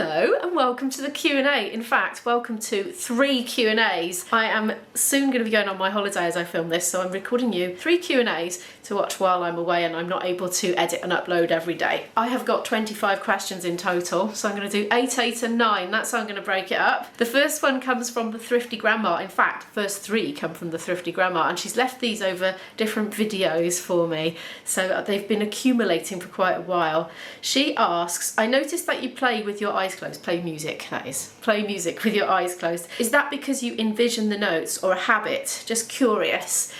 Hello and welcome to the Q&A. In fact, welcome to 3 Q&As. I am soon going to be going on my holiday as I film this, so I'm recording you 3 Q&As to watch while I'm away and I'm not able to edit and upload every day. I have got 25 questions in total, so I'm going to do 8, 8 and 9. That's how I'm going to break it up. The first one comes from the Thrifty Grandma. In fact, the first 3 come from the Thrifty Grandma, and she's left these over different videos for me, so they've been accumulating for quite a while. She asks, I noticed that you play with your eyes closed. Play music, that is. Play music with your eyes closed. Is that because you envision the notes or a habit? Just curious.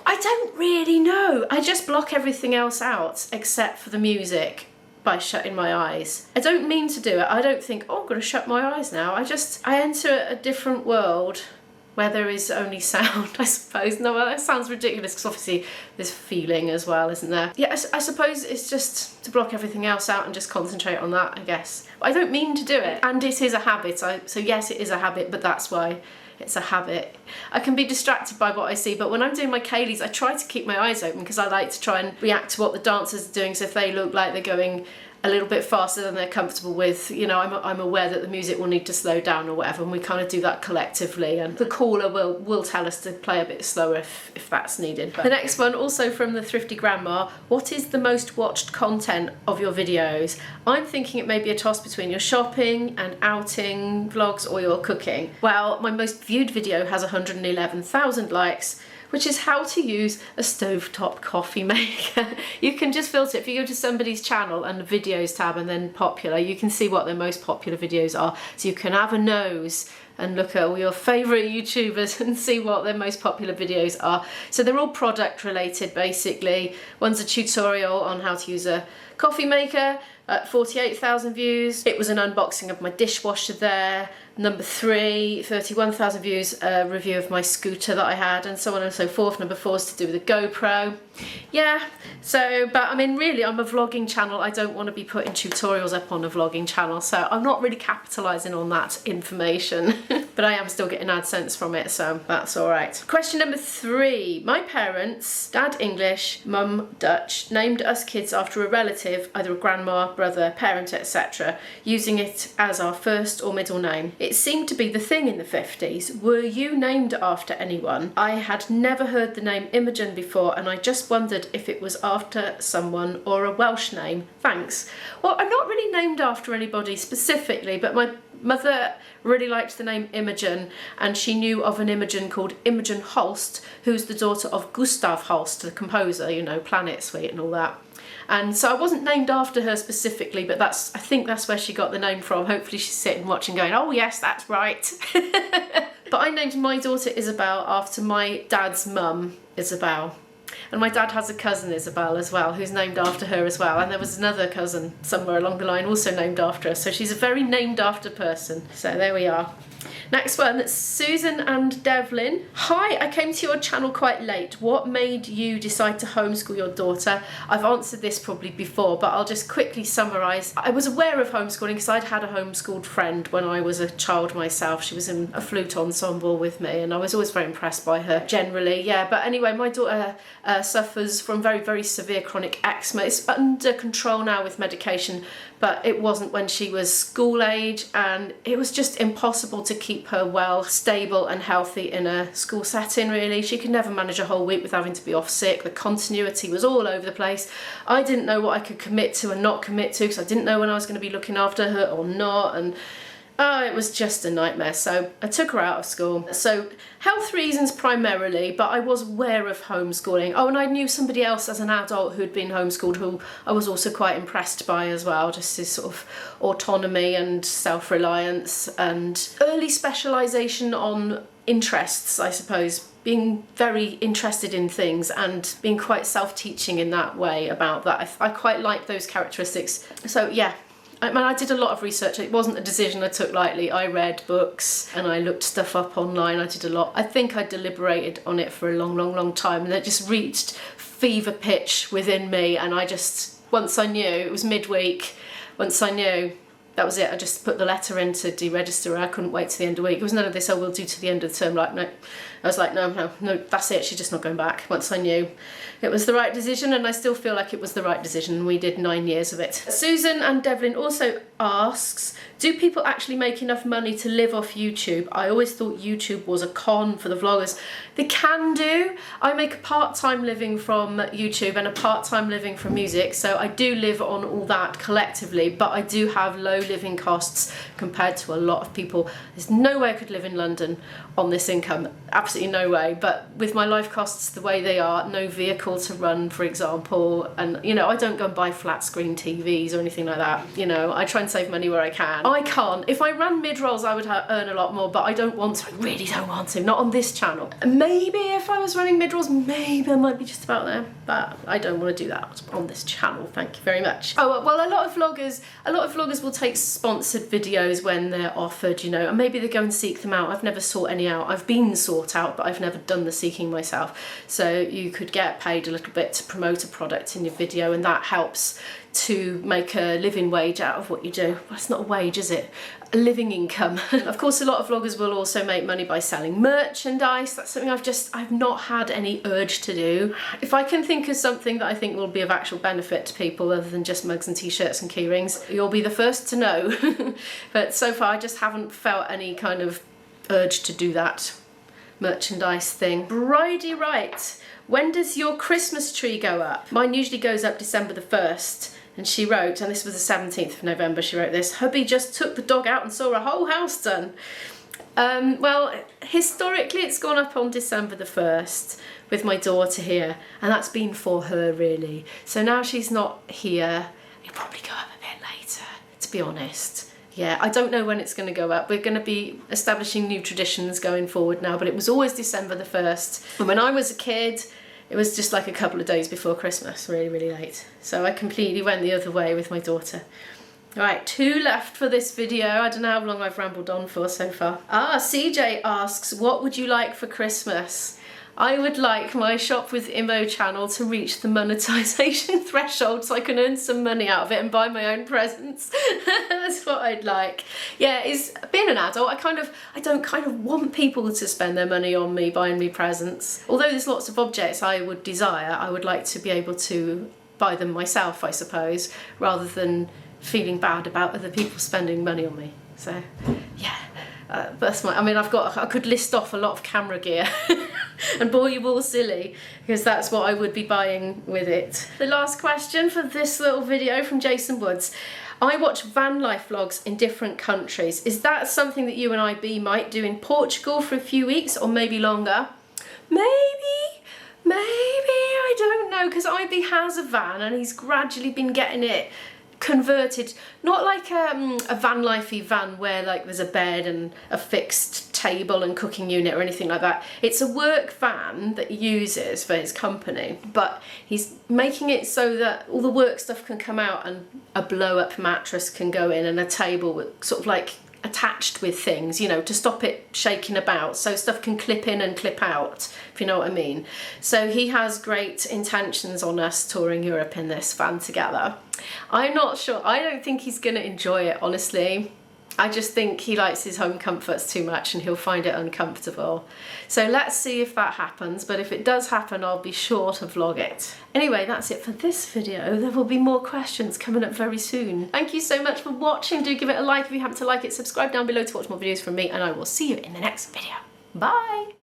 I don't really know. I just block everything else out except for the music by shutting my eyes. I don't mean to do it. I don't think, oh, I'm going to shut my eyes now. I enter a different world where there is only sound, I suppose. No, well, that sounds ridiculous because obviously there's feeling as well, isn't there? Yeah, I suppose it's just to block everything else out and just concentrate on that, I guess. I don't mean to do it, and it is a habit. So yes, it is a habit, but that's why it's a habit. I can be distracted by what I see, but when I'm doing my ceilidhs, I try to keep my eyes open because I like to try and react to what the dancers are doing. So if they look like they're going a little bit faster than they're comfortable with, you know, I'm aware that the music will need to slow down or whatever, and we kind of do that collectively, and the caller will tell us to play a bit slower if that's needed. But the next one, also from the Thrifty Grandma, what is the most watched content of your videos? I'm thinking it may be a toss between your shopping and outing vlogs or your cooking. Well, my most viewed video has 111,000 likes, which is how to use a stovetop coffee maker. You can just filter it. If you go to somebody's channel and the videos tab and then popular, you can see what their most popular videos are. So you can have a nose and look at all your favourite YouTubers and see what their most popular videos are. So they're all product related basically. One's a tutorial on how to use a coffee maker at 48,000 views. It was an unboxing of my dishwasher there. Number 3, 31,000 views, a review of my scooter that I had, and so on and so forth. Number 4 is to do with the GoPro. Yeah, so, but I mean, really, I'm a vlogging channel. I don't want to be putting tutorials up on a vlogging channel, so I'm not really capitalising on that information. But I am still getting AdSense from it, so that's all right. Question number 3. My parents, dad English, mum Dutch, named us kids after a relative, either a grandma, brother, parent, etc., using it as our first or middle name. It seemed to be the thing in the 50s. Were you named after anyone? I had never heard the name Imogen before, and I just wondered if it was after someone or a Welsh name. Thanks. Well, I'm not really named after anybody specifically, but my mother really liked the name Imogen, and she knew of an Imogen called Imogen Holst, who's the daughter of Gustav Holst, the composer, you know, Planet Suite and all that. And so I wasn't named after her specifically, but I think that's where she got the name from. Hopefully she's sitting watching going, oh yes, that's right. But I named my daughter Isabel after my dad's mum, Isabel. And my dad has a cousin, Isabel, as well, who's named after her as well. And there was another cousin somewhere along the line also named after her. So she's a very named after person. So there we are. Next one, that's Susan and Devlin. Hi, I came to your channel quite late. What made you decide to homeschool your daughter? I've answered this probably before, but I'll just quickly summarise. I was aware of homeschooling because I'd had a homeschooled friend when I was a child myself. She was in a flute ensemble with me, and I was always very impressed by her generally. Yeah, but anyway, my daughter suffers from very, very severe chronic eczema. It's under control now with medication, but it wasn't when she was school age, and it was just impossible to keep her well, stable and healthy in a school setting really. She could never manage a whole week with having to be off sick. The continuity was all over the place. I didn't know what I could commit to and not commit to because I didn't know when I was going to be looking after her or not, and it was just a nightmare. So I took her out of school. So health reasons primarily, but I was aware of homeschooling. Oh, and I knew somebody else as an adult who'd been homeschooled who I was also quite impressed by as well, just his sort of autonomy and self-reliance and early specialisation on interests, I suppose. Being very interested in things and being quite self-teaching in that way about that. I quite like those characteristics. So yeah. I mean, I did a lot of research. It wasn't a decision I took lightly. I read books and I looked stuff up online. I did a lot. I think I deliberated on it for a long, long, long time, and it just reached fever pitch within me. And I just, once I knew, it was midweek, once I knew, that was it. I just put the letter in to deregister her. I couldn't wait to the end of the week. It was none of this, oh, we'll do to the end of the term. Like, no. I was like, no, that's it. She's just not going back. Once I knew it was the right decision, and I still feel like it was the right decision. We did 9 years of it. Susan and Devlin also asks, do people actually make enough money to live off YouTube? I always thought YouTube was a con for the vloggers. They can do. I make a part-time living from YouTube and a part-time living from music, so I do live on all that collectively, but I do have low living costs compared to a lot of people. There's no way I could live in London on this income. Absolutely no way. But with my life costs the way they are, no vehicle to run, for example, and you know, I don't go and buy flat screen TVs or anything like that. You know, I try and save money where I can. I can't. If I ran mid-rolls, I would earn a lot more, but I don't want to. I really don't want to. Not on this channel. Maybe if I was running mid-rolls, maybe I might be just about there, but I don't want to do that on this channel. Thank you very much. Oh well, a lot of vloggers will take sponsored videos when they're offered, you know, and maybe they go and seek them out. I've never sought any out. I've been sought out, but I've never done the seeking myself. So you could get paid a little bit to promote a product in your video, and that helps to make a living wage out of what you do. Well, it's not a wage, is it? A living income. Of course, a lot of vloggers will also make money by selling merchandise. That's something I've not had any urge to do. If I can think of something that I think will be of actual benefit to people other than just mugs and t-shirts and key rings, you'll be the first to know. But so far I just haven't felt any kind of urge to do that merchandise thing. Bridie Wright, when does your Christmas tree go up? Mine usually goes up December the 1st. And she wrote, and this was the 17th of November, she wrote this, hubby just took the dog out and saw a whole house done. Well, historically it's gone up on December the 1st with my daughter here, and that's been for her really. So now she's not here, it'll probably go up a bit later, to be honest. Yeah, I don't know when it's going to go up. We're going to be establishing new traditions going forward now, but it was always December the 1st. And when I was a kid, it was just like a couple of days before Christmas, really, really late. So I completely went the other way with my daughter. Right, 2 left for this video. I don't know how long I've rambled on for so far. CJ asks, what would you like for Christmas? I would like my Shop with Imo channel to reach the monetization threshold so I can earn some money out of it and buy my own presents. That's what I'd like. Yeah, being an adult, I don't kind of want people to spend their money on me buying me presents. Although there's lots of objects I would desire, I would like to be able to buy them myself, I suppose, rather than feeling bad about other people spending money on me. So, yeah. That's I could list off a lot of camera gear and bore you all silly, because that's what I would be buying with it. The last question for this little video from Jason Woods. I watch van life vlogs in different countries. Is that something that you and IB might do in Portugal for a few weeks or maybe longer? Maybe, I don't know, because IB has a van and he's gradually been getting it converted, not like a van lifey van where like there's a bed and a fixed table and cooking unit or anything like that. It's a work van that he uses for his company, but he's making it so that all the work stuff can come out and a blow up mattress can go in and a table with sort of like attached with things, you know, to stop it shaking about, so stuff can clip in and clip out, if you know what I mean. So he has great intentions on us touring Europe in this van together. I'm not sure. I don't think he's gonna enjoy it, honestly. I just think he likes his home comforts too much and he'll find it uncomfortable. So let's see if that happens, but if it does happen, I'll be sure to vlog it. Anyway, that's it for this video. There will be more questions coming up very soon. Thank you so much for watching. Do give it a like if you happen to like it. Subscribe down below to watch more videos from me, and I will see you in the next video. Bye!